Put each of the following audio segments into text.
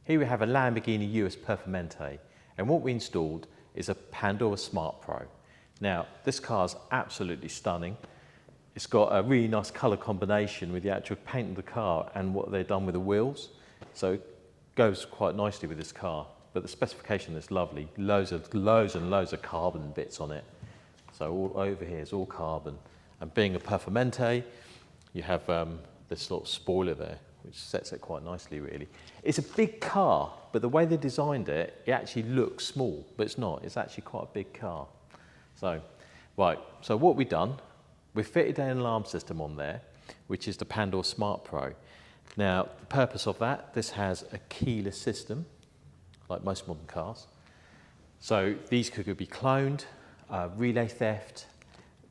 Here we have a Lamborghini Urus Performante, and what we installed is a Pandora Smart Pro. Now, this car is absolutely stunning. It's got a really nice colour combination with the actual paint of the car and what they've done with the wheels. So it goes quite nicely with this car. But the specification is lovely. Loads and loads of carbon bits on it. So all over here is all carbon. And being a Performante, you have this sort of spoiler there, which sets it quite nicely, really. It's a big car, but the way they designed it, it actually looks small, but it's not. It's actually quite a big car. So, right, so what we've done, we've fitted an alarm system on there, which is the Pandora Smart Pro. Now, the purpose of that, this has a keyless system, like most modern cars. So these could be cloned, relay theft.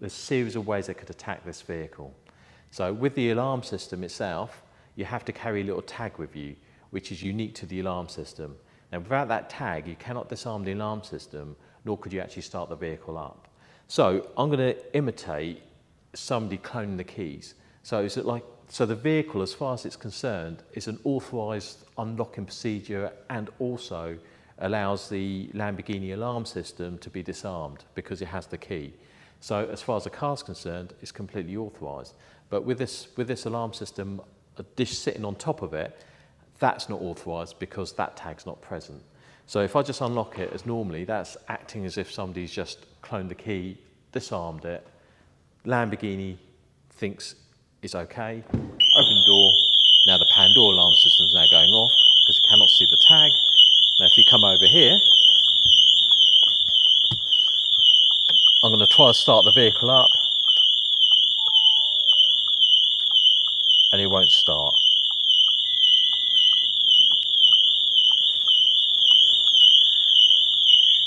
There's a series of ways they could attack this vehicle. So with the alarm system itself, you have to carry a little tag with you, which is unique to the alarm system. Now, without that tag, you cannot disarm the alarm system, nor could you actually start the vehicle up. So I'm going to imitate somebody cloning the keys. So is it like, so the vehicle, as far as it's concerned, is an authorised unlocking procedure and also allows the Lamborghini alarm system to be disarmed because it has the key. So as far as the car's concerned, it's completely authorised. But with this alarm system, a dish sitting on top of it, that's not authorised because that tag's not present. So if I just unlock it as normally, that's acting as if somebody's just cloned the key, disarmed it. Lamborghini thinks it's okay. Open door. Now the Pandora alarm system's now going off because it cannot see the tag. Now if you come over here, I'm going to try to start the vehicle up and it won't start.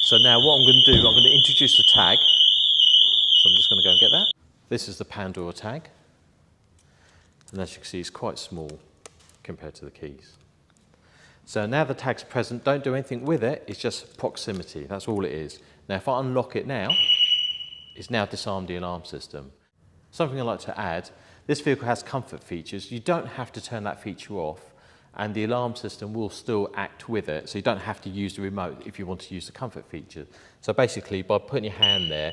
So now what I'm going to do, I'm going to introduce the tag. So I'm just going to go and get that. This is the Pandora tag. And as you can see, it's quite small compared to the keys. So now the tag's present, don't do anything with it, it's just proximity, that's all it is. Now if I unlock it now, it's now disarmed the alarm system. Something I'd like to add, this vehicle has comfort features. You don't have to turn that feature off and the alarm system will still act with it, so you don't have to use the remote if you want to use the comfort feature. So basically, by putting your hand there,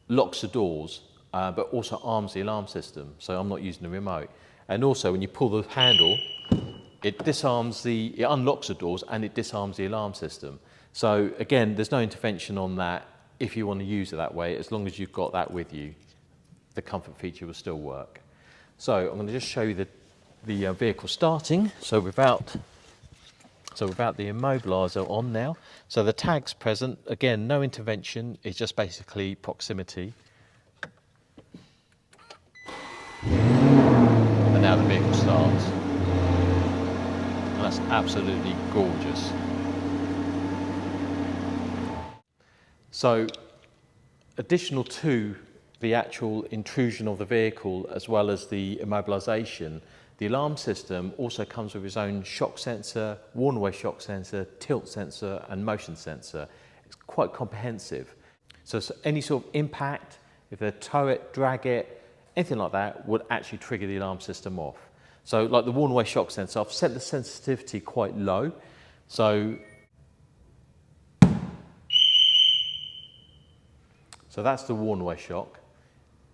locks the doors, but also arms the alarm system, so I'm not using the remote. And also, when you pull the handle, it unlocks the doors and it disarms the alarm system. So again, there's no intervention on that if you want to use it that way. As long as you've got that with you, the comfort feature will still work. So I'm going to just show you the vehicle starting. So without the immobiliser on now. So the tag's present. Again, no intervention. It's just basically proximity. And now the vehicle starts. And that's absolutely gorgeous. So additional to the actual intrusion of the vehicle as well as the immobilisation, the alarm system also comes with its own shock sensor, warn-away shock sensor, tilt sensor and motion sensor. It's quite comprehensive. So any sort of impact, if they tow it, drag it, anything like that would actually trigger the alarm system off. So like the warn-away shock sensor, I've set the sensitivity quite low. So that's the warn-away shock.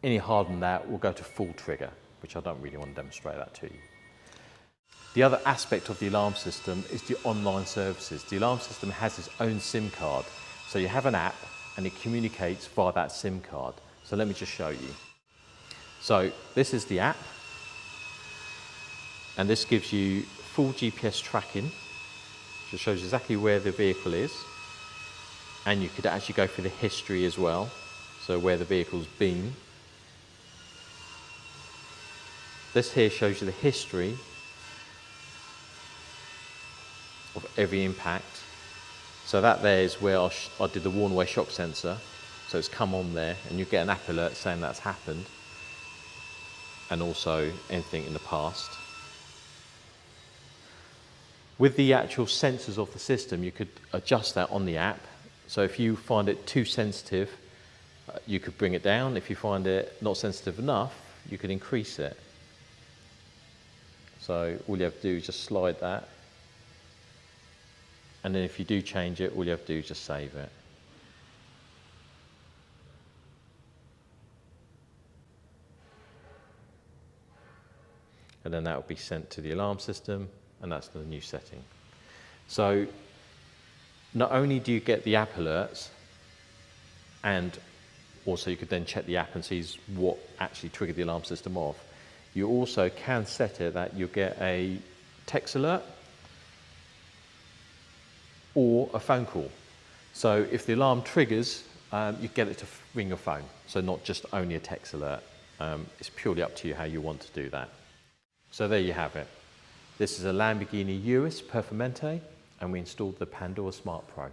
Any harder than that will go to full trigger, which I don't really want to demonstrate that to you. The other aspect of the alarm system is the online services. The alarm system has its own SIM card. So you have an app and it communicates via that SIM card. So let me just show you. So this is the app. And this gives you full GPS tracking. Which shows exactly where the vehicle is. And you could actually go through the history as well. So where the vehicle's been. This here shows you the history of every impact. So that there is where I did the warn-away shock sensor. So it's come on there and you get an app alert saying that's happened. And also anything in the past. With the actual sensors of the system, you could adjust that on the app. So if you find it too sensitive, you could bring it down. If you find it not sensitive enough, you could increase it. So all you have to do is just slide that And then if you do change it, all you have to do is just save it. And then that will be sent to the alarm system, and that's the new setting. So not only do you get the app alerts, and also you could then check the app and see what actually triggered the alarm system off, you also can set it that you'll get a text alert or a phone call. So if the alarm triggers, you get it to ring your phone. So not just only a text alert. It's purely up to you how you want to do that. So there you have it. This is a Lamborghini Urus Performante, and we installed the Pandora Smart Pro.